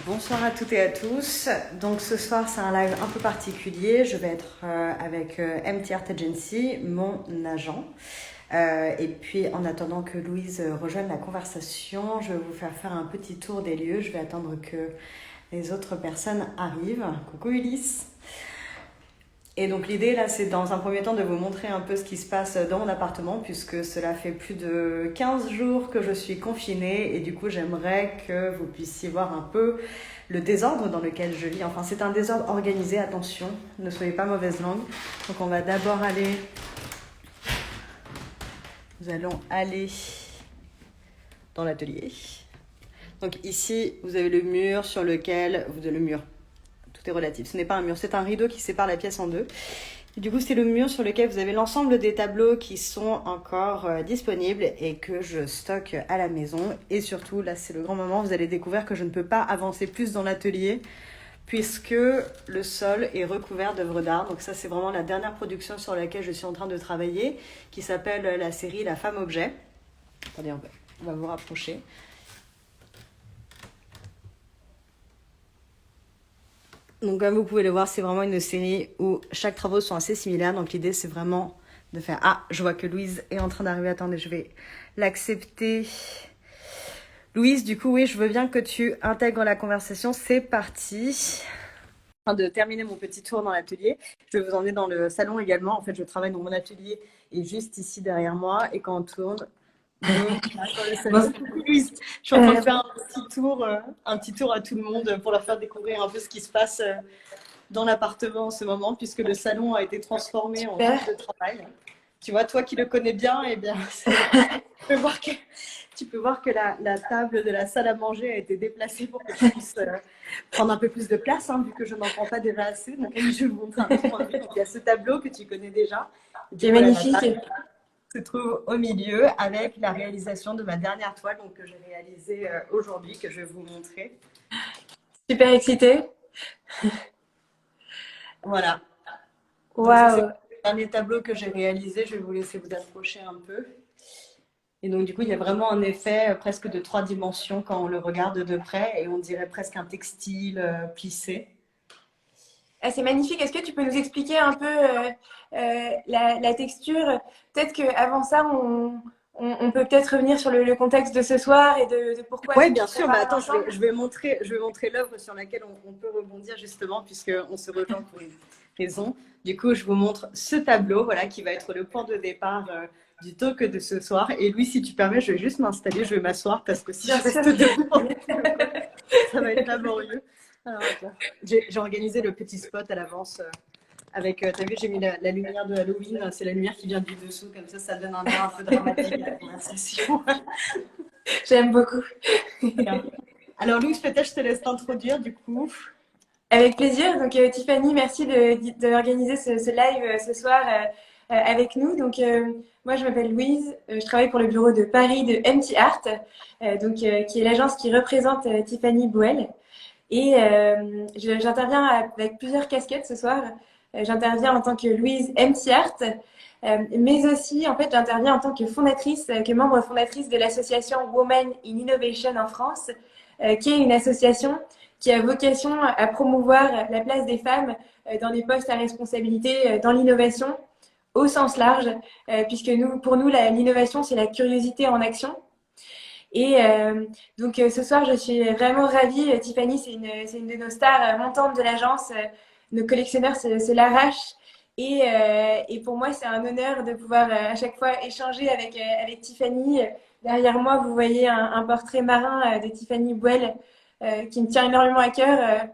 Bonsoir à toutes et à tous. Donc ce soir c'est un live un peu particulier. Je vais être avec MT Art Agency, mon agent. Et puis en attendant que Louise rejoigne la conversation, je vais vous faire un petit tour des lieux. Je vais attendre que les autres personnes arrivent. Coucou Ulysse. Et donc l'idée là, c'est dans un premier temps de vous montrer un peu ce qui se passe dans mon appartement, puisque cela fait plus de 15 jours que je suis confinée et du coup j'aimerais que vous puissiez voir un peu le désordre dans lequel je vis. Enfin c'est un désordre organisé, attention, ne soyez pas mauvaise langue. Donc on va d'abord aller, nous allons aller dans l'atelier. Donc ici vous avez le mur sur lequel, vous avez le mur. Tout est relatif. Ce n'est pas un mur, c'est un rideau qui sépare la pièce en deux. Et du coup, c'est le mur sur lequel vous avez l'ensemble des tableaux qui sont encore disponibles et que je stocke à la maison. Et surtout, là, c'est le grand moment, vous allez découvrir que je ne peux pas avancer plus dans l'atelier puisque le sol est recouvert d'œuvres d'art. Donc ça, c'est vraiment la dernière production sur laquelle je suis en train de travailler, qui s'appelle la série La Femme Objet. Attendez, on va vous rapprocher. Donc comme vous pouvez le voir, c'est vraiment une série où chaque travaux sont assez similaires. Donc l'idée, c'est vraiment de faire... Ah, je vois que Louise est en train d'arriver. Attendez, je vais l'accepter. Louise, du coup, oui, je veux bien que tu intègres la conversation. C'est parti. Je suis en train de terminer mon petit tour dans l'atelier. Je vais vous emmener dans le salon également. En fait, je travaille dans mon atelier et juste ici derrière moi. Et quand on tourne... Louise, je suis en train de faire un petit tour à tout le monde pour leur faire découvrir un peu ce qui se passe dans l'appartement en ce moment, puisque le salon a été transformé en salle de travail. Tu vois, toi qui le connais bien, eh bien, tu peux voir que la table de la salle à manger a été déplacée pour que je puisse prendre un peu plus de place, hein, vu que je n'en prends pas déjà assez. Donc, je vous montre un petit point de vue. Donc, il y a ce tableau que tu connais déjà. Qui est magnifique. Se trouve au milieu avec la réalisation de ma dernière toile donc, que j'ai réalisée aujourd'hui, que je vais vous montrer. Super excitée. Voilà. Waouh. C'est le dernier tableau que j'ai réalisé. Je vais vous laisser vous approcher un peu. Et donc, du coup, il y a vraiment un effet presque de 3 dimensions quand on le regarde de près et on dirait presque un textile plissé. Ah, c'est magnifique. Est-ce que tu peux nous expliquer un peu la texture? Peut-être qu'avant ça, on peut peut-être revenir sur le contexte de ce soir et de pourquoi Oui, est-ce bien qu'on sûr. prépare Attends, ensemble. je vais montrer l'œuvre sur laquelle on peut rebondir justement, puisqu'on se rejoint pour une raison. Du coup, je vous montre ce tableau, voilà, qui va être le point de départ du talk de ce soir. Et Louis, si tu permets, je vais juste m'installer, je vais m'asseoir, parce que si je reste debout, ça va être laborieux. Alors, j'ai organisé le petit spot à l'avance. Avec, t'as vu, j'ai mis la lumière de Halloween, c'est la lumière qui vient du dessous, comme ça donne un air un peu dramatique à la conversation. J'aime beaucoup. Alors Louise, peut-être je te laisse t'introduire du coup. Avec plaisir. Donc Tiffany, merci d'organiser ce live ce soir avec nous. Donc moi je m'appelle Louise, je travaille pour le bureau de Paris de MT Art, qui est l'agence qui représente Tiffany Bouel. Et j'interviens avec plusieurs casquettes ce soir. J'interviens en tant que Louise MT Art, mais aussi en fait j'interviens en tant que fondatrice, que membre fondatrice de l'association Women in Innovation en France, qui est une association qui a vocation à promouvoir la place des femmes dans des postes à responsabilité dans l'innovation au sens large, puisque pour nous, l'innovation, c'est la curiosité en action. Et donc ce soir, je suis vraiment ravie. Tiffany, c'est une de nos stars montantes de l'agence. Nos collectionneurs se l'arrachent. Et pour moi, c'est un honneur de pouvoir à chaque fois échanger avec Tiffany. Derrière moi, vous voyez un portrait marin de Tiffany Bouel qui me tient énormément à cœur,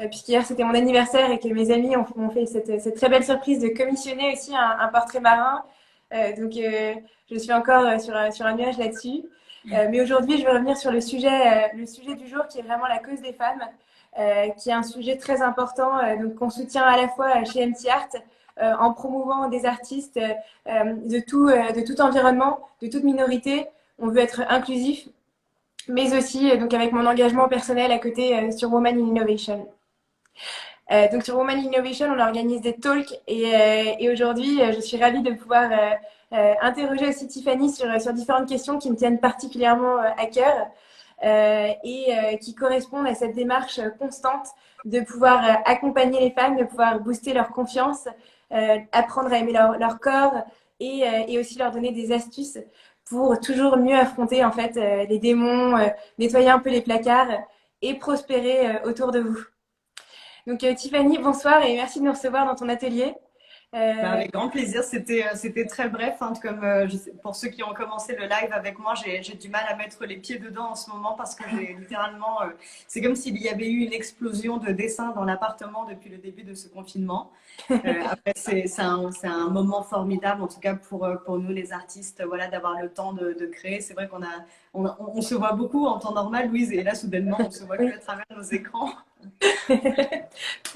puisqu'hier c'était mon anniversaire et que mes amis ont fait cette très belle surprise de commissionner aussi un portrait marin. Je suis encore sur un nuage là-dessus. Mais aujourd'hui, je vais revenir sur le sujet du jour qui est vraiment la cause des femmes, qui est un sujet très important, donc qu'on soutient à la fois chez MT Art, en promouvant des artistes de tout environnement, de toute minorité. On veut être inclusif, mais aussi donc avec mon engagement personnel à côté sur Women in Innovation. Donc sur Women in Innovation, on organise des talks et aujourd'hui, je suis ravie de pouvoir interroger aussi Tiffany sur différentes questions qui me tiennent particulièrement à cœur. et qui correspondent à cette démarche constante de pouvoir accompagner les femmes, de pouvoir booster leur confiance, apprendre à aimer leur corps et aussi leur donner des astuces pour toujours mieux affronter en fait les démons, nettoyer un peu les placards et prospérer autour de vous. Donc Tiffany, bonsoir et merci de nous recevoir dans ton atelier. Bah, avec grand plaisir, c'était très bref, hein, comme pour ceux qui ont commencé le live avec moi, j'ai du mal à mettre les pieds dedans en ce moment parce que j'ai littéralement, c'est comme s'il y avait eu une explosion de dessins dans l'appartement depuis le début de ce confinement. Après, c'est un moment formidable, en tout cas pour nous les artistes, voilà, d'avoir le temps de créer. C'est vrai on se voit beaucoup en temps normal, Louise, et là soudainement on se voit que à travers nos écrans.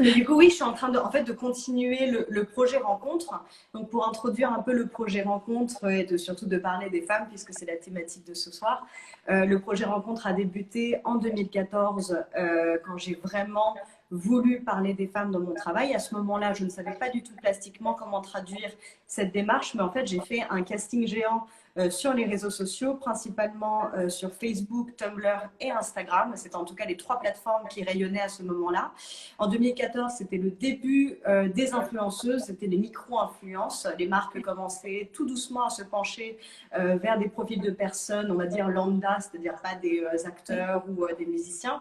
Mais du coup, oui, je suis en train en fait, de continuer le projet Rencontre. Donc, pour introduire un peu le projet Rencontre et surtout de parler des femmes, puisque c'est la thématique de ce soir. Le projet Rencontre a débuté en 2014, quand j'ai vraiment voulu parler des femmes dans mon travail. À ce moment-là, je ne savais pas du tout plastiquement comment traduire cette démarche, mais en fait, j'ai fait un casting géant sur les réseaux sociaux, principalement sur Facebook, Tumblr et Instagram. C'était en tout cas les 3 plateformes qui rayonnaient à ce moment-là. En 2014, c'était le début des influenceuses, c'était les micro-influences. Les marques commençaient tout doucement à se pencher vers des profils de personnes, on va dire lambda, c'est-à-dire pas des acteurs ou des musiciens,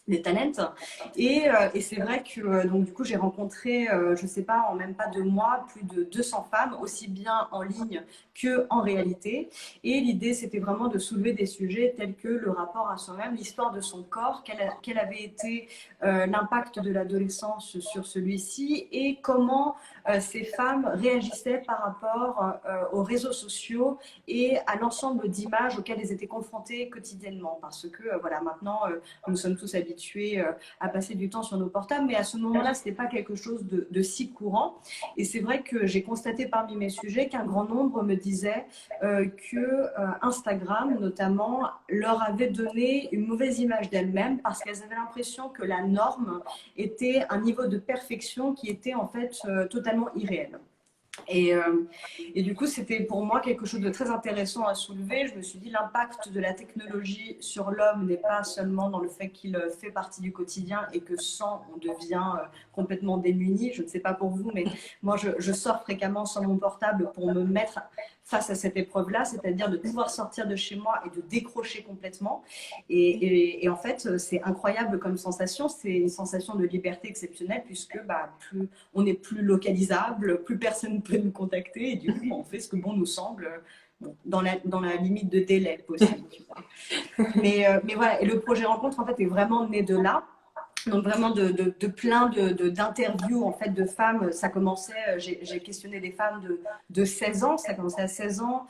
des talents. Et c'est vrai que donc du coup j'ai rencontré, je sais pas, en même pas 2 mois, plus de 200 femmes, aussi bien en ligne que en réalité. Et l'idée c'était vraiment de soulever des sujets tels que le rapport à soi-même, l'histoire de son corps, quel avait été l'impact de l'adolescence sur celui-ci et comment ces femmes réagissaient par rapport aux réseaux sociaux et à l'ensemble d'images auxquelles elles étaient confrontées quotidiennement. Parce que voilà, maintenant nous sommes tous habitués à passer du temps sur nos portables, mais à ce moment-là, ce n'était pas quelque chose de si courant. Et c'est vrai que j'ai constaté parmi mes sujets qu'un grand nombre me disaient que Instagram, notamment, leur avait donné une mauvaise image d'elles-mêmes parce qu'elles avaient l'impression que la norme était un niveau de perfection qui était en fait totalement irréel. Et du coup, c'était pour moi quelque chose de très intéressant à soulever. Je me suis dit, l'impact de la technologie sur l'homme n'est pas seulement dans le fait qu'il fait partie du quotidien et que sans, on devient complètement démuni. Je ne sais pas pour vous, mais moi, je sors fréquemment sans mon portable pour me mettre face à cette épreuve-là, c'est-à-dire de pouvoir sortir de chez moi et de décrocher complètement. Et en fait, c'est incroyable comme sensation. C'est une sensation de liberté exceptionnelle puisque on n'est plus localisable, plus personne ne peut nous contacter et du coup, on fait ce que bon nous semble. Bon, dans la limite de délai possible. Mais voilà, et le projet Rencontre, en fait, est vraiment né de là. Donc vraiment de plein d'interviews en fait de femmes. Ça commençait, j'ai questionné des femmes de 16 ans, ça commençait à 16 ans,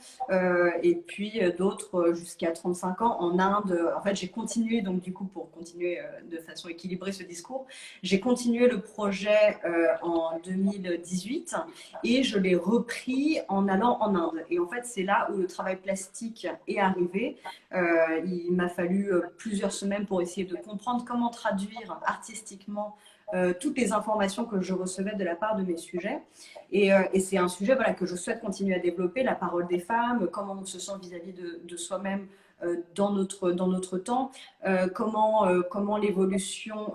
et puis d'autres jusqu'à 35 ans en Inde. En fait, j'ai continué, donc du coup, pour continuer de façon équilibrée ce discours, j'ai continué le projet en 2018 et je l'ai repris en allant en Inde. Et en fait, c'est là où le travail plastique est arrivé. Il m'a fallu plusieurs semaines pour essayer de comprendre comment traduire artistiquement toutes les informations que je recevais de la part de mes sujets. Et c'est un sujet voilà, que je souhaite continuer à développer, la parole des femmes, comment on se sent vis-à-vis de soi-même dans notre temps, comment l'évolution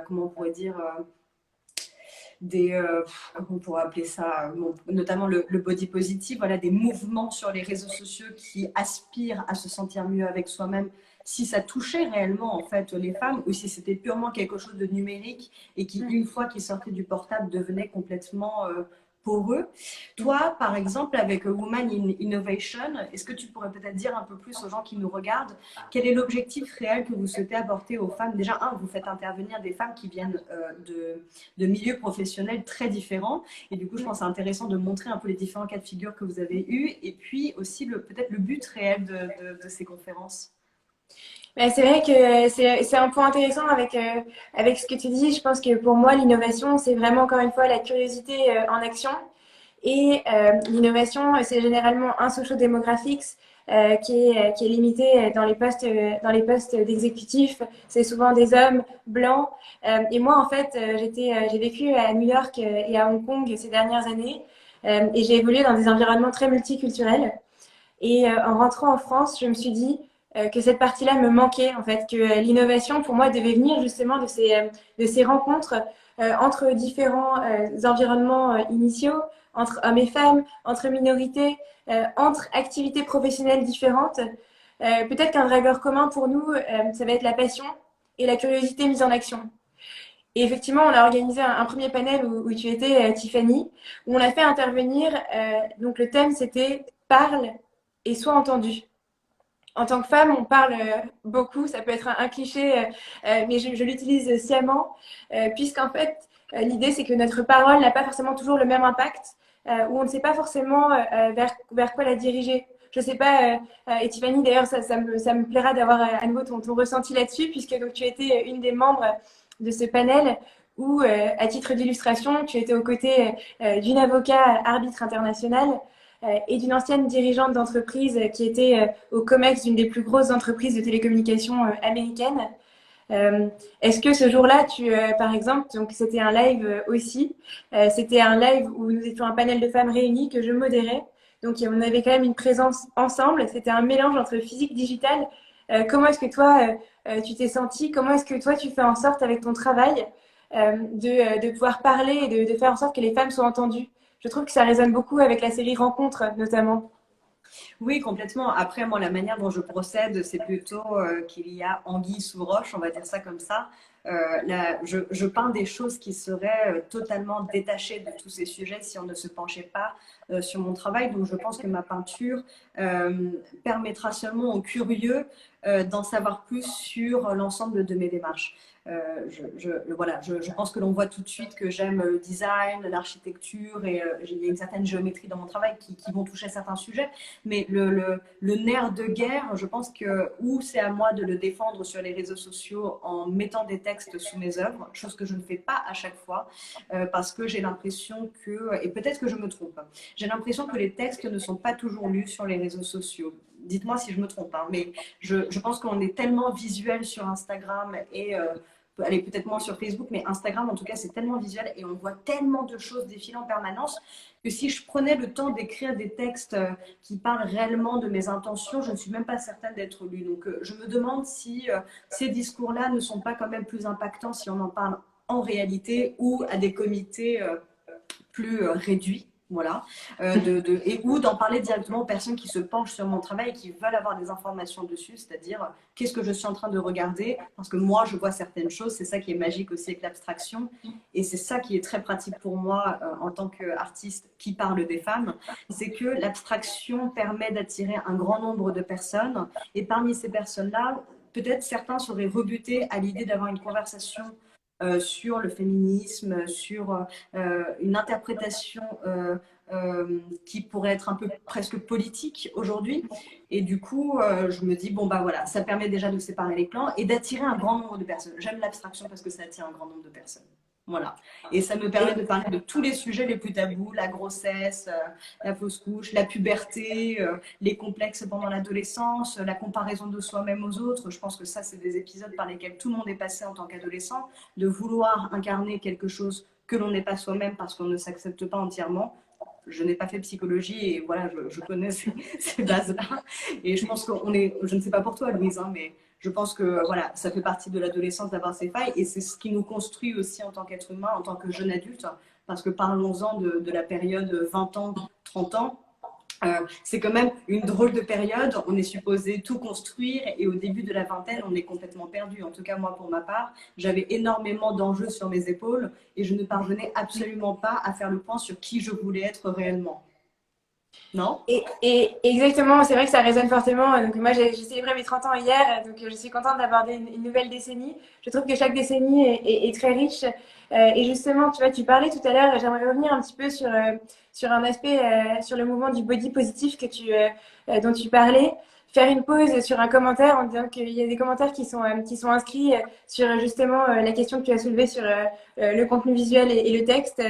comment on pourrait dire comment on pourrait appeler ça, notamment le body positive, voilà, des mouvements sur les réseaux sociaux qui aspirent à se sentir mieux avec soi-même, si ça touchait réellement en fait les femmes ou si c'était purement quelque chose de numérique et qui, une fois qu'ils sortaient du portable, devenait complètement poreux. Toi, par exemple, avec Women in Innovation, est-ce que tu pourrais peut-être dire un peu plus aux gens qui nous regardent quel est l'objectif réel que vous souhaitez apporter aux femmes? Déjà, vous faites intervenir des femmes qui viennent de milieux professionnels très différents. Et du coup, je pense que c'est intéressant de montrer un peu les différents cas de figure que vous avez eus et puis aussi peut-être le but réel de ces conférences. C'est vrai que c'est un point intéressant avec ce que tu dis. Je pense que pour moi, l'innovation, c'est vraiment encore une fois la curiosité en action. Et l'innovation, c'est généralement un social demographics qui est limité dans les postes d'exécutifs. C'est souvent des hommes blancs. Et moi, en fait, j'ai vécu à New York et à Hong Kong ces dernières années. Et j'ai évolué dans des environnements très multiculturels. Et en rentrant en France, je me suis dit, que cette partie-là me manquait, en fait, que l'innovation, pour moi, devait venir justement de ces rencontres entre différents environnements initiaux, entre hommes et femmes, entre minorités, entre activités professionnelles différentes. Peut-être qu'un driver commun pour nous, ça va être la passion et la curiosité mise en action. Et effectivement, on a organisé un premier panel où tu étais, Tiffany, où on a fait intervenir, donc le thème c'était parle et sois entendu. En tant que femme, on parle beaucoup, ça peut être un cliché, mais je l'utilise sciemment, puisqu'en fait, l'idée c'est que notre parole n'a pas forcément toujours le même impact, ou on ne sait pas forcément vers quoi la diriger. Je sais pas, et Tiffany, d'ailleurs, ça me plaira d'avoir à nouveau ton ressenti là-dessus, puisque donc, tu étais une des membres de ce panel où, à titre d'illustration, tu étais aux côtés d'une avocat arbitre international et d'une ancienne dirigeante d'entreprise qui était au COMEX d'une des plus grosses entreprises de télécommunications américaines. Est-ce que ce jour-là, par exemple, donc c'était un live aussi, c'était un live où nous étions un panel de femmes réunies que je modérais. Donc on avait quand même une présence ensemble. C'était un mélange entre physique et digital. Comment est-ce que toi, tu t'es sentie? Comment est-ce que toi, tu fais en sorte avec ton travail de pouvoir parler et de faire en sorte que les femmes soient entendues? Je trouve que ça résonne beaucoup avec la série Rencontres, notamment. Oui, complètement. Après, moi, la manière dont je procède, c'est plutôt qu'il y a anguille sous roche, on va dire ça comme ça. Je peins des choses qui seraient totalement détachées de tous ces sujets si on ne se penchait pas sur mon travail. Donc, je pense que ma peinture permettra seulement aux curieux d'en savoir plus sur l'ensemble de mes démarches. Voilà, je pense que l'on voit tout de suite que j'aime le design, l'architecture et il y a une certaine géométrie dans mon travail qui vont toucher certains sujets. Mais le nerf de guerre, je pense que ou c'est à moi de le défendre sur les réseaux sociaux en mettant des textes sous mes œuvres, chose que je ne fais pas à chaque fois, parce que j'ai l'impression que, et peut-être que je me trompe, j'ai l'impression que les textes ne sont pas toujours lus sur les réseaux sociaux. Dites-moi si je me trompe, hein, mais je pense qu'on est tellement visuel sur Instagram et allez, peut-être moins sur Facebook, mais Instagram, en tout cas, c'est tellement visuel et on voit tellement de choses défiler en permanence que si je prenais le temps d'écrire des textes qui parlent réellement de mes intentions, je ne suis même pas certaine d'être lue. Donc, je me demande si ces discours-là ne sont pas quand même plus impactants si on en parle en réalité ou à des comités plus réduits. Voilà, et ou d'en parler directement aux personnes qui se penchent sur mon travail et qui veulent avoir des informations dessus, c'est-à-dire qu'est-ce que je suis en train de regarder, parce que moi je vois certaines choses, c'est ça qui est magique aussi avec l'abstraction, et c'est ça qui est très pratique pour moi en tant qu'artiste qui parle des femmes, c'est que l'abstraction permet d'attirer un grand nombre de personnes, et parmi ces personnes-là, peut-être certains seraient rebutés à l'idée d'avoir une conversation sur le féminisme, sur une interprétation qui pourrait être un peu presque politique aujourd'hui. Et du coup, je me dis, bon, bah voilà, ça permet déjà de séparer les clans et d'attirer un grand nombre de personnes. J'aime l'abstraction parce que ça attire un grand nombre de personnes. Voilà. Et ça me permet de parler de tous les sujets les plus tabous, la grossesse, la fausse couche, la puberté, les complexes pendant l'adolescence, la comparaison de soi-même aux autres. Je pense que ça, c'est des épisodes par lesquels tout le monde est passé en tant qu'adolescent, de vouloir incarner quelque chose que l'on n'est pas soi-même parce qu'on ne s'accepte pas entièrement. Je n'ai pas fait psychologie et voilà, je connais ces bases-là. Et je pense qu'on est, je ne sais pas pour toi, Louise, hein, mais je pense que voilà, ça fait partie de l'adolescence d'avoir ces failles et c'est ce qui nous construit aussi en tant qu'être humain, en tant que jeune adulte. Parce que parlons-en de la période 20 ans, 30 ans. C'est quand même une drôle de période. On est supposé tout construire et au début de la vingtaine, on est complètement perdu. En tout cas, moi, pour ma part, j'avais énormément d'enjeux sur mes épaules et je ne parvenais absolument pas à faire le point sur qui je voulais être réellement. Non? Et exactement, c'est vrai que ça résonne fortement. Donc moi, j'ai célébré mes 30 ans hier, donc je suis contente d'aborder une nouvelle décennie. Je trouve que chaque décennie est très riche. Et justement, tu vois, tu parlais tout à l'heure, j'aimerais revenir un petit peu sur un aspect, sur le mouvement du body positif dont tu parlais. Faire une pause sur un commentaire en disant qu'il y a des commentaires qui sont inscrits sur justement la question que tu as soulevée sur le contenu visuel et le texte.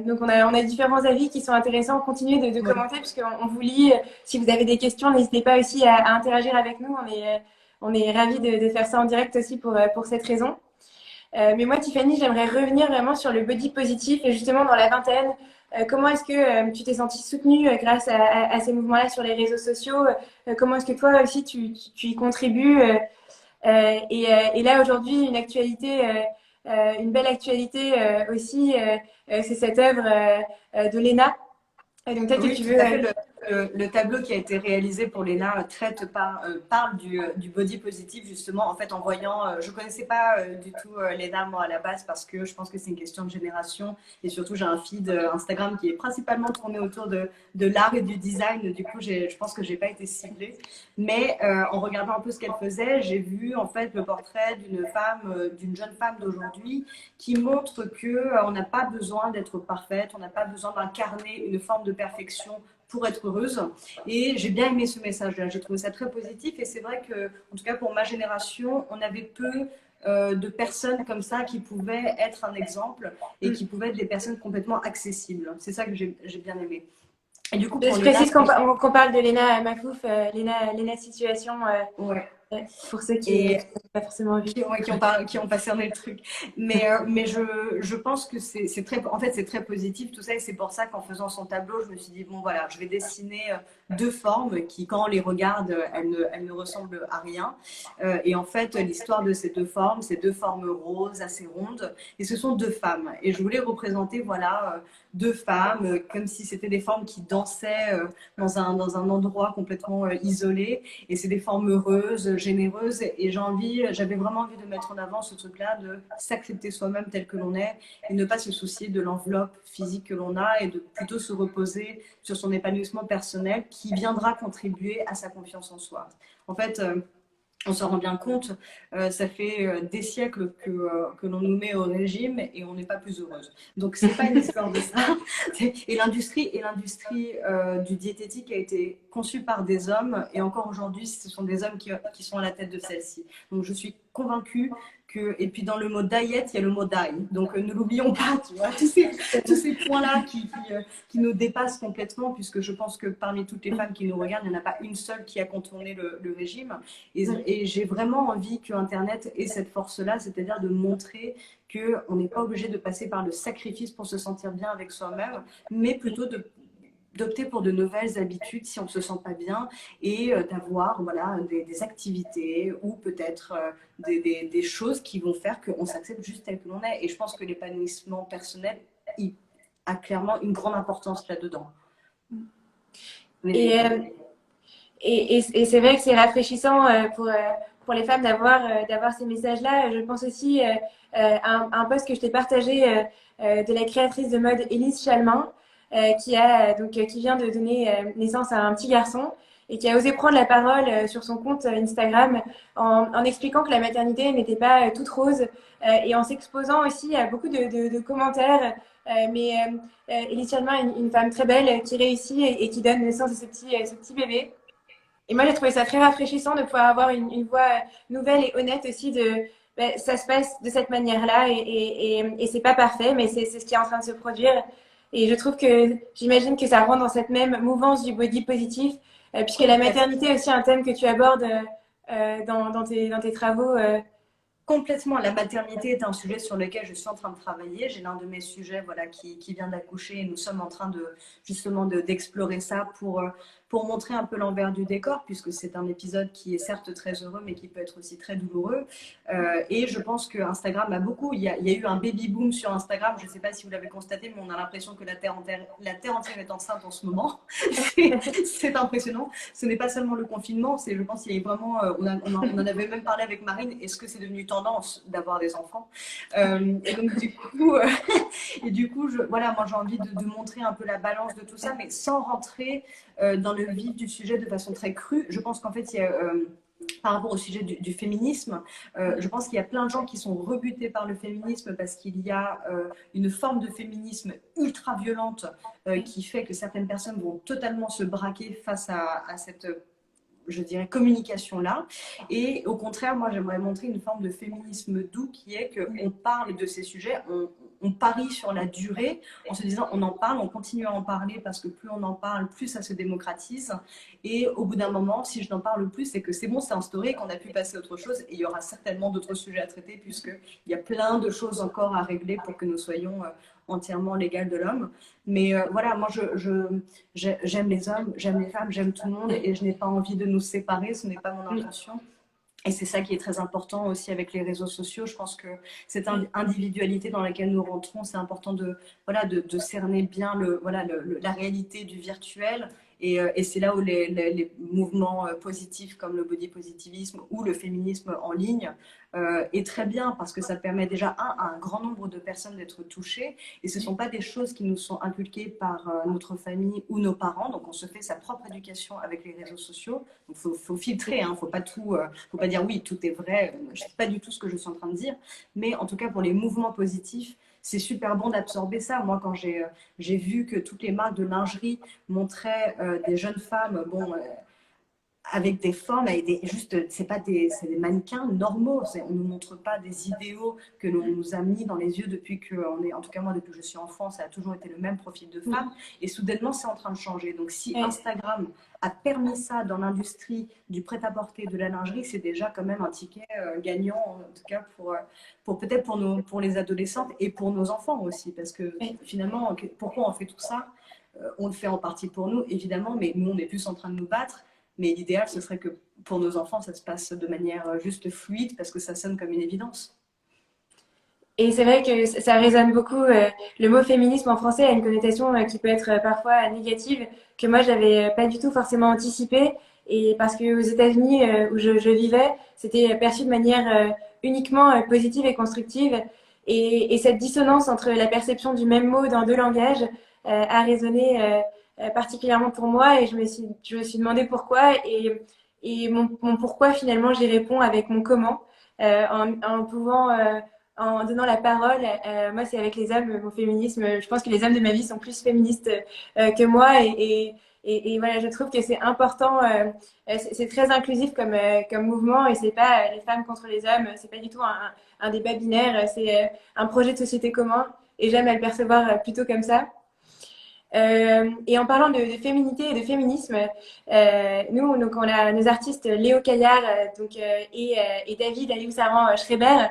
Donc on a différents avis qui sont intéressants. Continuez de commenter puisqu'on vous lit. Si vous avez des questions, n'hésitez pas aussi à interagir avec nous. On est ravis de faire ça en direct aussi pour cette raison. Mais moi, Tiffany, j'aimerais revenir vraiment sur le body positif et justement dans la vingtaine, Comment est-ce que tu t'es sentie soutenue grâce à ces mouvements-là sur les réseaux sociaux? Comment est-ce que toi aussi tu y contribues? Et là aujourd'hui, une belle actualité aussi, c'est cette œuvre de Léna. Donc peut-être que Oui, tu tout veux. à fait. Le tableau qui a été réalisé pour l'ENA parle du body positive, justement. En fait, en voyant, je ne connaissais pas du tout l'ENA, moi, à la base, parce que je pense que c'est une question de génération. Et surtout, j'ai un feed Instagram qui est principalement tourné autour de l'art et du design. Du coup, je pense que je n'ai pas été ciblée. Mais en regardant un peu ce qu'elle faisait, j'ai vu, en fait, le portrait d'une jeune femme d'aujourd'hui qui montre qu'on n'a pas besoin d'être parfaite, on n'a pas besoin d'incarner une forme de perfection pour être heureuse. Et j'ai bien aimé ce message-là, j'ai trouvé ça très positif. Et c'est vrai que, en tout cas pour ma génération, on avait peu de personnes comme ça qui pouvaient être un exemple et qui pouvaient être des personnes complètement accessibles. C'est ça que j'ai bien aimé. Et du coup, pour Je Léna, précise qu'on parle de Léna Mafouf, Léna Situation, ouais. pour ceux qui Et n'ont pas forcément vu. qui ont pas cerné le truc. Mais je pense que c'est très, en fait, c'est très positif tout ça. Et c'est pour ça qu'en faisant son tableau, je me suis dit, bon voilà, je vais dessiner deux formes qui, quand on les regarde, elles ne ressemblent à rien. Et en fait, l'histoire de ces deux formes roses, assez rondes, et ce sont deux femmes. Et je voulais représenter, voilà, deux femmes, comme si c'était des formes qui dansaient dans un endroit complètement isolé. Et c'est des formes heureuses, généreuses. Et j'avais vraiment envie de mettre en avant ce truc-là, de s'accepter soi-même tel que l'on est et ne pas se soucier de l'enveloppe physique que l'on a et de plutôt se reposer sur son épanouissement personnel qui viendra contribuer à sa confiance en soi. En fait, on se rend bien compte, ça fait des siècles que l'on nous met au régime et on n'est pas plus heureuse. Donc c'est pas une histoire de ça. Et l'industrie du diététique a été conçue par des hommes et encore aujourd'hui, ce sont des hommes qui sont à la tête de celle-ci. Donc je suis convaincue et puis dans le mot diet, il y a le mot die. Donc ne l'oublions pas, tu vois, tous ces points-là qui nous dépassent complètement, puisque je pense que parmi toutes les femmes qui nous regardent, il n'y en a pas une seule qui a contourné le régime. Et j'ai vraiment envie que Internet ait cette force-là, c'est-à-dire de montrer qu'on n'est pas obligé de passer par le sacrifice pour se sentir bien avec soi-même, mais plutôt d'opter pour de nouvelles habitudes si on ne se sent pas bien et d'avoir voilà, des activités ou peut-être des choses qui vont faire qu'on s'accepte juste tel que l'on est. Et je pense que l'épanouissement personnel a clairement une grande importance là-dedans. Et c'est vrai que c'est rafraîchissant pour les femmes d'avoir ces messages-là. Je pense aussi à un post que je t'ai partagé de la créatrice de mode Élise Chalmin, qui vient de donner naissance à un petit garçon et qui a osé prendre la parole sur son compte Instagram en expliquant que la maternité n'était pas toute rose et en s'exposant aussi à beaucoup de commentaires. Élise Chalmin est une femme très belle qui réussit et qui donne naissance à ce petit bébé. Et moi, j'ai trouvé ça très rafraîchissant de pouvoir avoir une voix nouvelle et honnête aussi ça se passe de cette manière-là et c'est pas parfait, mais c'est ce qui est en train de se produire. Et je trouve j'imagine que ça rentre dans cette même mouvance du body positif, puisque la maternité est aussi un thème que tu abordes dans tes travaux. Complètement, la maternité est un sujet sur lequel je suis en train de travailler. J'ai l'un de mes sujets voilà, qui vient d'accoucher et nous sommes en train d'explorer ça pour montrer un peu l'envers du décor, puisque c'est un épisode qui est certes très heureux, mais qui peut être aussi très douloureux. Et je pense que Instagram il y a eu un baby boom sur Instagram. Je ne sais pas si vous l'avez constaté, mais on a l'impression que la Terre entière est enceinte en ce moment. C'est impressionnant. Ce n'est pas seulement le confinement, je pense qu'il y a vraiment, on en avait même parlé avec Marine. Est-ce que c'est devenu tendance d'avoir des enfants et donc du coup, voilà, moi j'ai envie de montrer un peu la balance de tout ça, mais sans rentrer dans le vif du sujet de façon très crue. Je pense qu'en fait, il y a par rapport au sujet du féminisme, je pense qu'il y a plein de gens qui sont rebutés par le féminisme parce qu'il y a une forme de féminisme ultra violente qui fait que certaines personnes vont totalement se braquer face à cette, je dirais, communication-là. Et au contraire, moi, j'aimerais montrer une forme de féminisme doux qui est qu'on parle de ces sujets, on parie sur la durée en se disant on en parle, on continue à en parler parce que plus on en parle, plus ça se démocratise. Et au bout d'un moment, si je n'en parle plus, c'est que c'est bon, c'est instauré, qu'on a pu passer à autre chose. Et il y aura certainement d'autres sujets à traiter puisqu'il y a plein de choses encore à régler pour que nous soyons entièrement l'égal de l'homme. Mais voilà, moi, j'aime les hommes, j'aime les femmes, j'aime tout le monde et je n'ai pas envie de nous séparer, ce n'est pas mon intention. Et c'est ça qui est très important aussi avec les réseaux sociaux. Je pense que cette individualité dans laquelle nous rentrons, c'est important de, voilà, de cerner bien la réalité du virtuel. Et c'est là où les mouvements positifs comme le body positivisme ou le féminisme en ligne est très bien parce que ça permet déjà à un grand nombre de personnes d'être touchées. Et ce ne sont pas des choses qui nous sont inculquées par notre famille ou nos parents. Donc on se fait sa propre éducation avec les réseaux sociaux. Donc faut filtrer, hein, faut pas tout, faut pas dire oui, tout est vrai. Je ne sais pas du tout ce que je suis en train de dire. Mais en tout cas, pour les mouvements positifs, c'est super bon d'absorber ça. Moi, quand j'ai vu que toutes les marques de lingerie montraient des jeunes femmes, bon, avec des formes, avec juste, c'est des mannequins normaux. On ne nous montre pas des idéaux que l'on nous a mis dans les yeux depuis qu'on est, en tout cas moi, depuis que je suis enfant, ça a toujours été le même profil de femme. Et soudainement, c'est en train de changer. Donc, si Instagram a permis ça dans l'industrie du prêt-à-porter, de la lingerie, c'est déjà quand même un ticket gagnant, en tout cas pour peut-être pour les adolescentes et pour nos enfants aussi. Parce que finalement, pourquoi on fait tout ça? On le fait en partie pour nous, évidemment, mais nous, on est plus en train de nous battre. Mais l'idéal, ce serait que pour nos enfants, ça se passe de manière juste fluide parce que ça sonne comme une évidence. Et c'est vrai que ça résonne beaucoup. Le mot féminisme en français a une connotation qui peut être parfois négative, que moi, j'avais pas du tout forcément anticipé. Et parce qu'aux États-Unis, où je vivais, c'était perçu de manière uniquement positive et constructive. Et cette dissonance entre la perception du même mot dans deux langages a résonné particulièrement pour moi. Et je me suis demandé pourquoi. Et mon pourquoi, finalement, j'y réponds avec mon comment, en pouvant en donnant la parole. Moi, c'est avec les hommes, mon féminisme. Je pense que les hommes de ma vie sont plus féministes que moi. Et voilà, je trouve que c'est important. C'est très inclusif comme mouvement. Et c'est pas les femmes contre les hommes. C'est pas du tout un débat binaire. C'est un projet de société commun. Et j'aime à le percevoir plutôt comme ça. Et en parlant de féminité et de féminisme, nous, donc, on a nos artistes Léo Caillard et David Aliou-Saran-Schreiber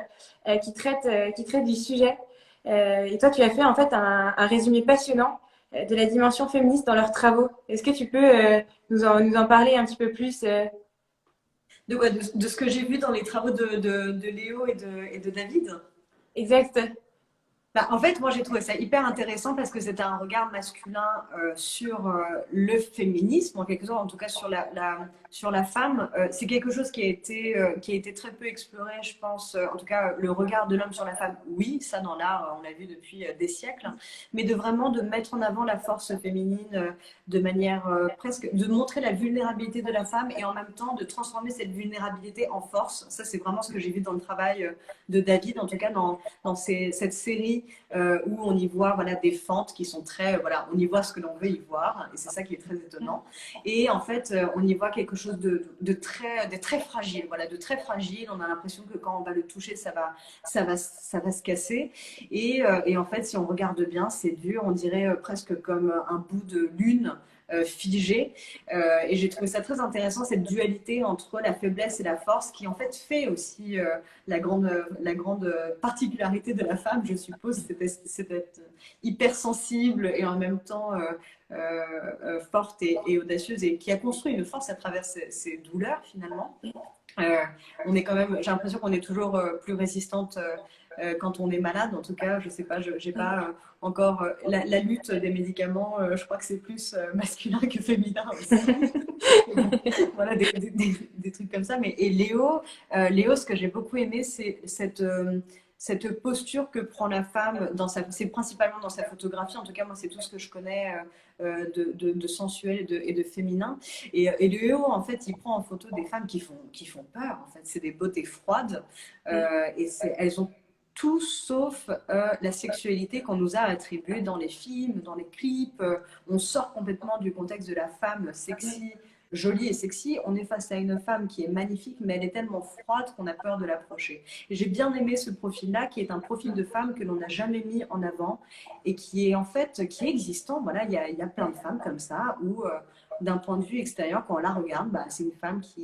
qui traitent du sujet. Et toi, tu as fait en fait un résumé passionnant de la dimension féministe dans leurs travaux. Est-ce que tu peux nous en parler un petit peu plus De quoi? De ce que j'ai vu dans les travaux de Léo et de David? Exact. Bah, en fait, moi, j'ai trouvé ça hyper intéressant parce que c'était un regard masculin sur le féminisme, en quelque sorte, en tout cas sur la femme. C'est quelque chose qui a été très peu exploré, je pense. En tout cas, le regard de l'homme sur la femme, oui, ça dans l'art, on l'a vu depuis des siècles. Mais de mettre en avant la force féminine de manière presque, de montrer la vulnérabilité de la femme et en même temps de transformer cette vulnérabilité en force. Ça, c'est vraiment ce que j'ai vu dans le travail de David, en tout cas dans cette série où on y voit voilà, des fentes qui sont très, voilà, on y voit ce que l'on veut y voir, et c'est ça qui est très étonnant. Et en fait, on y voit quelque chose de très fragile, voilà, de très fragile. On a l'impression que quand on va le toucher, ça va se casser. Et en fait, si on regarde bien, c'est dur, on dirait presque comme un bout de lune figé. Et j'ai trouvé ça très intéressant, cette dualité entre la faiblesse et la force, qui en fait fait aussi la grande particularité de la femme, je suppose, c'est d'être hypersensible et en même temps forte et audacieuse, et qui a construit une force à travers ses douleurs finalement. On est quand même, j'ai l'impression qu'on est toujours plus résistante quand on est malade. En tout cas, je sais pas, j'ai pas encore la lutte des médicaments. Je crois que c'est plus masculin que féminin aussi. Voilà, des trucs comme ça. Mais et Léo, ce que j'ai beaucoup aimé, c'est cette posture que prend la femme c'est principalement dans sa photographie. En tout cas, moi, c'est tout ce que je connais de sensuel et de féminin. Et Léo, en fait, il prend en photo des femmes qui font peur. En fait, c'est des beautés froides et elles ont tout sauf la sexualité qu'on nous a attribuée dans les films, dans les clips. On sort complètement du contexte de la femme sexy, jolie et sexy. On est face à une femme qui est magnifique, mais elle est tellement froide qu'on a peur de l'approcher. Et j'ai bien aimé ce profil-là, qui est un profil de femme que l'on n'a jamais mis en avant et qui est en fait qui est existant. Voilà, il y a plein de femmes comme ça où, d'un point de vue extérieur, quand on la regarde, bah, c'est une femme qui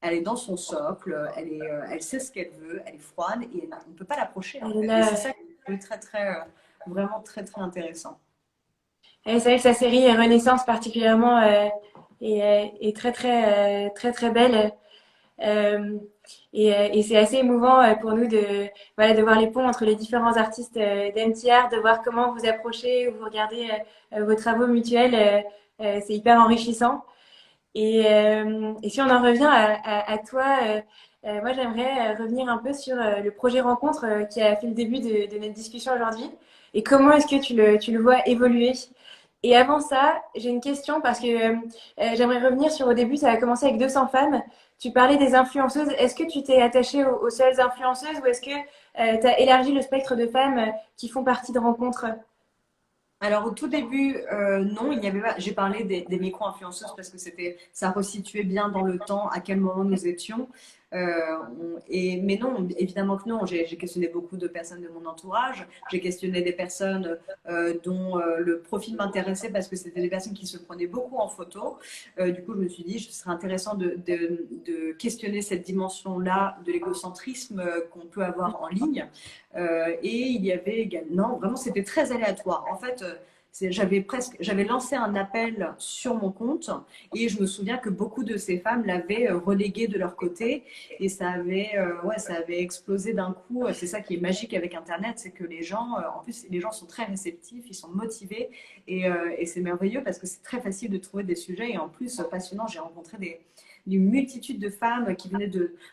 elle est dans son socle, elle sait ce qu'elle veut, elle est froide et on ne peut pas l'approcher. En fait. Et c'est ça qui est très, très vraiment très, très intéressant. Et c'est vrai que sa série Renaissance particulièrement est très très très belle. Euh, et c'est assez émouvant pour nous de, voilà, de voir les ponts entre les différents artistes d'MTR, de voir comment vous approchez ou vous regardez vos travaux mutuels. C'est hyper enrichissant. Et si on en revient à toi, moi j'aimerais revenir un peu sur le projet Rencontre qui a fait le début de notre discussion aujourd'hui. Et comment est-ce que tu le vois évoluer? Et avant ça, j'ai une question parce que j'aimerais revenir sur au début, ça a commencé avec 200 femmes. Tu parlais des influenceuses. Est-ce que tu t'es attachée aux seules influenceuses ou est-ce que tu as élargi le spectre de femmes qui font partie de Rencontre? Alors au tout début, non, il n'y avait pas. J'ai parlé des micro-influenceuses parce que ça resituait bien dans le temps à quel moment nous étions. Mais non, évidemment que non. J'ai questionné beaucoup de personnes de mon entourage. J'ai questionné des personnes dont le profil m'intéressait parce que c'était des personnes qui se prenaient beaucoup en photo. Du coup, je me suis dit, ce serait intéressant de questionner cette dimension-là de l'égocentrisme qu'on peut avoir en ligne. Et il y avait également, non, vraiment, c'était très aléatoire. En fait, j'avais lancé un appel sur mon compte et je me souviens que beaucoup de ces femmes l'avaient relégué de leur côté et ça avait explosé d'un coup. C'est ça qui est magique avec Internet, c'est que les gens, en plus, les gens sont très réceptifs, ils sont motivés et c'est merveilleux parce que c'est très facile de trouver des sujets et en plus passionnant. J'ai rencontré une multitude de femmes qui venaient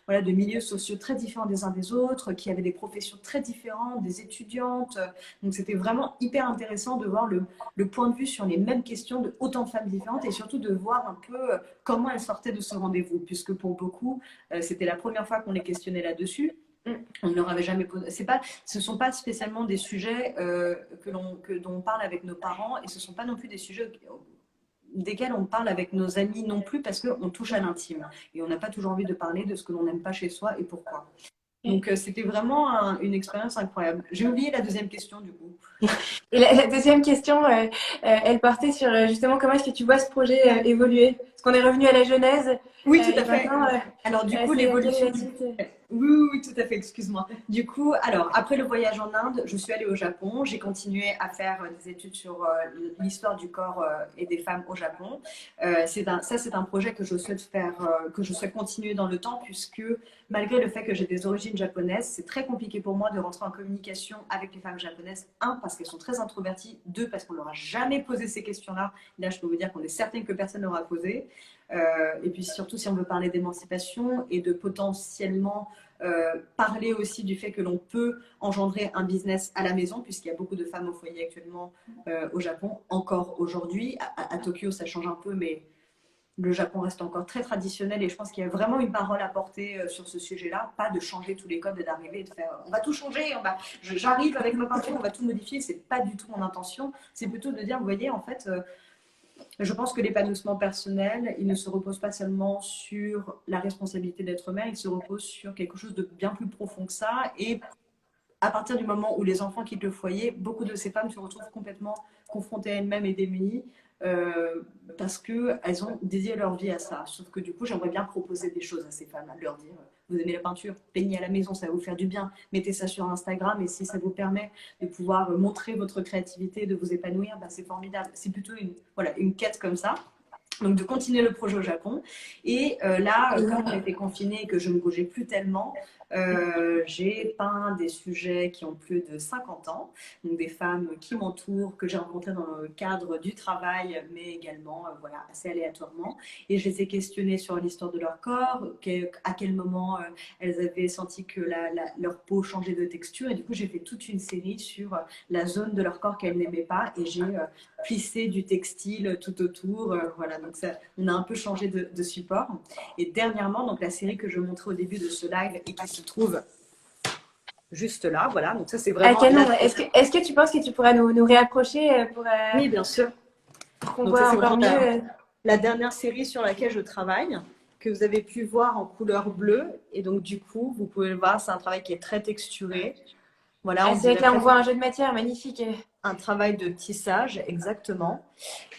voilà, de milieux sociaux très différents des uns des autres, qui avaient des professions très différentes, des étudiantes. Donc c'était vraiment hyper intéressant de voir le point de vue sur les mêmes questions de autant de femmes différentes et surtout de voir un peu comment elles sortaient de ce rendez-vous, puisque pour beaucoup, c'était la première fois qu'on les questionnait là-dessus. On ne leur avait jamais posé. Ce ne sont pas spécialement des sujets dont on parle avec nos parents et ce ne sont pas non plus des sujets desquels on parle avec nos amis non plus parce qu'on touche à l'intime et on n'a pas toujours envie de parler de ce que l'on n'aime pas chez soi et pourquoi. Donc c'était vraiment une expérience incroyable. J'ai oublié la deuxième question du coup. Et la deuxième question, elle portait sur justement comment est-ce que tu vois ce projet évoluer? Parce qu'on est revenu à la genèse Oui, tout et à fait. maintenant, Alors du coup, quelle est l'évolution la du suite? Oui, oui, oui, tout à fait, excuse-moi. Du coup, alors, après le voyage en Inde, je suis allée au Japon. J'ai continué à faire des études sur l'histoire du corps et des femmes au Japon. C'est un projet que je souhaite faire, que je souhaite continuer dans le temps, puisque malgré le fait que j'ai des origines japonaises, c'est très compliqué pour moi de rentrer en communication avec les femmes japonaises. Un, parce qu'elles sont très introverties. Deux, parce qu'on leur a jamais posé ces questions-là. Là, je peux vous dire qu'on est certaine que personne n'aura posé. Et puis surtout si on veut parler d'émancipation et de potentiellement parler aussi du fait que l'on peut engendrer un business à la maison, puisqu'il y a beaucoup de femmes au foyer actuellement au Japon, encore aujourd'hui. À Tokyo, ça change un peu, mais le Japon reste encore très traditionnel et je pense qu'il y a vraiment une parole à porter sur ce sujet-là, pas de changer tous les codes et d'arriver et de faire on va tout changer, j'arrive avec ma peinture, on va tout modifier, c'est pas du tout mon intention, c'est plutôt de dire, vous voyez, en fait, je pense que l'épanouissement personnel, il ne se repose pas seulement sur la responsabilité d'être mère, il se repose sur quelque chose de bien plus profond que ça. Et à partir du moment où les enfants quittent le foyer, beaucoup de ces femmes se retrouvent complètement confrontées à elles-mêmes et démunies parce qu'elles ont dédié leur vie à ça. Sauf que du coup, j'aimerais bien proposer des choses à ces femmes, à leur dire vous aimez la peinture, peignez à la maison, ça va vous faire du bien, mettez ça sur Instagram et si ça vous permet de pouvoir montrer votre créativité, de vous épanouir, c'est formidable. C'est plutôt une quête comme ça. Donc de continuer le projet au Japon. Et là, comme on était confinés et que je ne bougeais plus tellement, j'ai peint des sujets qui ont plus de 50 ans, donc des femmes qui m'entourent, que j'ai rencontrées dans le cadre du travail, mais également voilà, assez aléatoirement. Et je les ai questionnées sur l'histoire de leur corps, à quel moment elles avaient senti que leur peau changeait de texture. Et du coup, j'ai fait toute une série sur la zone de leur corps qu'elles n'aimaient pas. Et j'ai plissé du textile tout autour. Voilà, donc ça, on a un peu changé de support. Et dernièrement, donc la série que je montrais au début de ce live et qui se trouve juste là, voilà. Donc ça, c'est vraiment. Est-ce que tu penses que tu pourras nous réapprocher pour Oui, bien sûr. qu'on donc voit ça, encore mieux la dernière série sur laquelle je travaille, que vous avez pu voir en couleur bleue. Et donc, du coup, vous pouvez le voir, c'est un travail qui est très texturé. Voilà, c'est vrai que là, on voit un jeu de matière magnifique. Un travail de tissage, exactement.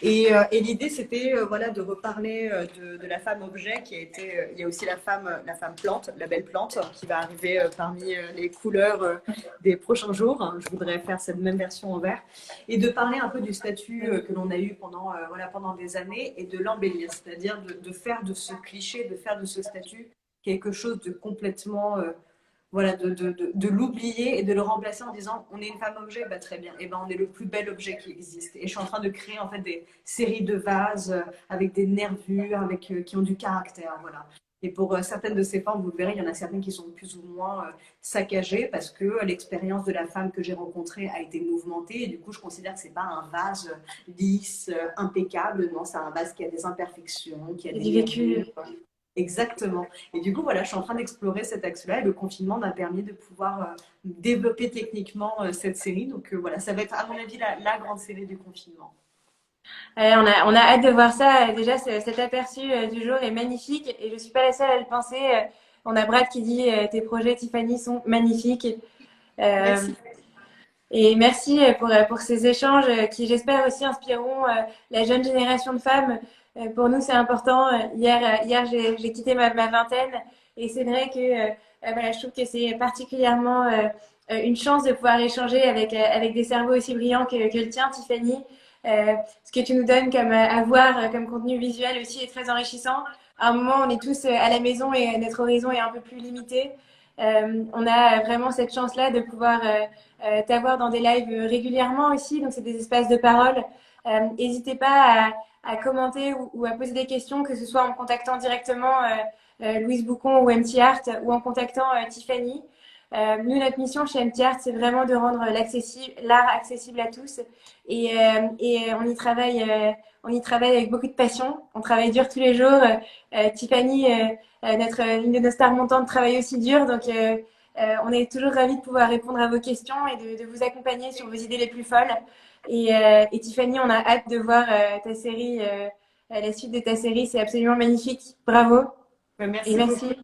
Et l'idée, c'était voilà, de reparler de la femme objet qui a été. Il y a aussi la femme plante, la belle plante, qui va arriver parmi les couleurs des prochains jours. Je voudrais faire cette même version en vert. Et de parler un peu du statut que l'on a eu pendant, voilà, pendant des années et de l'embellir, c'est-à-dire de faire de ce cliché, de faire de ce statut quelque chose de complètement. Voilà, de l'oublier et de le remplacer en disant on est une femme objet, bah, très bien, et ben on est le plus bel objet qui existe. Et je suis en train de créer en fait des séries de vases avec des nervures, avec, qui ont du caractère, voilà. Et pour certaines de ces formes, vous le verrez, il y en a certaines qui sont plus ou moins saccagées parce que l'expérience de la femme que j'ai rencontrée a été mouvementée et du coup je considère que c'est pas un vase lisse, impeccable, non, c'est un vase qui a des imperfections, qui a des Du vécu. nervures. Exactement. Et du coup, voilà, je suis en train d'explorer cet axe-là et le confinement m'a permis de pouvoir développer techniquement cette série. Donc voilà, ça va être à mon avis la grande série du confinement. On a hâte de voir ça. Déjà, cet aperçu du jour est magnifique et je suis pas la seule à le penser. On a Brad qui dit tes projets, Tiffany, sont magnifiques. Euh, Merci. et merci pour ces échanges qui, j'espère, aussi inspireront la jeune génération de femmes. Pour nous, c'est important. Hier j'ai quitté ma vingtaine et c'est vrai que voilà, je trouve que c'est particulièrement une chance de pouvoir échanger avec des cerveaux aussi brillants que le tien, Tiffany. Ce que tu nous donnes comme à voir comme contenu visuel aussi est très enrichissant. À un moment, on est tous à la maison et notre horizon est un peu plus limité. On a vraiment cette chance-là de pouvoir t'avoir dans des lives régulièrement aussi. Donc, c'est des espaces de parole. N'hésitez pas à commenter ou à poser des questions, que ce soit en contactant directement Louise Boucon ou MT Art ou en contactant Tiffany. Nous, notre mission chez MT Art, c'est vraiment de rendre l'art accessible à tous. Et on y travaille avec beaucoup de passion. On travaille dur tous les jours. Tiffany, une de nos stars montantes, travaille aussi dur. Donc, on est toujours ravis de pouvoir répondre à vos questions et de vous accompagner sur vos idées les plus folles. Et Tiffany, on a hâte de voir ta série, la suite de ta série. C'est absolument magnifique. Bravo. Et Merci beaucoup. merci.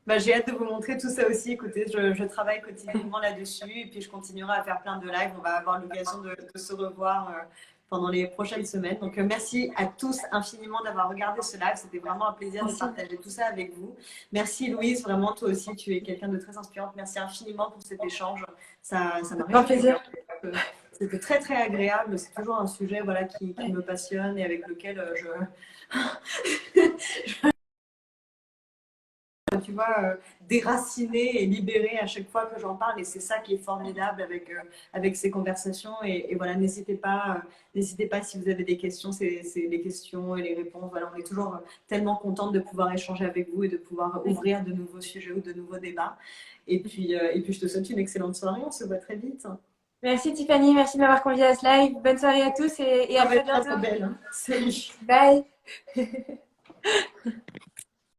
Bah, j'ai hâte de vous montrer tout ça aussi. Écoutez, je travaille quotidiennement là-dessus et puis je continuerai à faire plein de lives. On va avoir l'occasion de se revoir pendant les prochaines semaines. Donc, merci à tous infiniment d'avoir regardé ce live. C'était vraiment un plaisir de Merci. partager tout ça avec vous. Merci Louise, vraiment toi aussi, tu es quelqu'un de très inspirante. Merci infiniment pour cet échange. Ça m'a Grand réjoui du plaisir. cœur. C'était très très agréable. C'est toujours un sujet voilà, qui me passionne et avec lequel tu vois, déraciner et libérer à chaque fois que j'en parle. Et c'est ça qui est formidable avec ces conversations. Et voilà, n'hésitez pas si vous avez des questions, c'est les questions et les réponses. Voilà, on est toujours tellement contente de pouvoir échanger avec vous et de pouvoir ouvrir de nouveaux sujets ou de nouveaux débats. Et puis je te souhaite une excellente soirée. On se voit très vite. Merci Tiffany. Merci de m'avoir conviée à ce live. Bonne soirée à tous et à Ça va très être bientôt. très belle. Salut. Bye.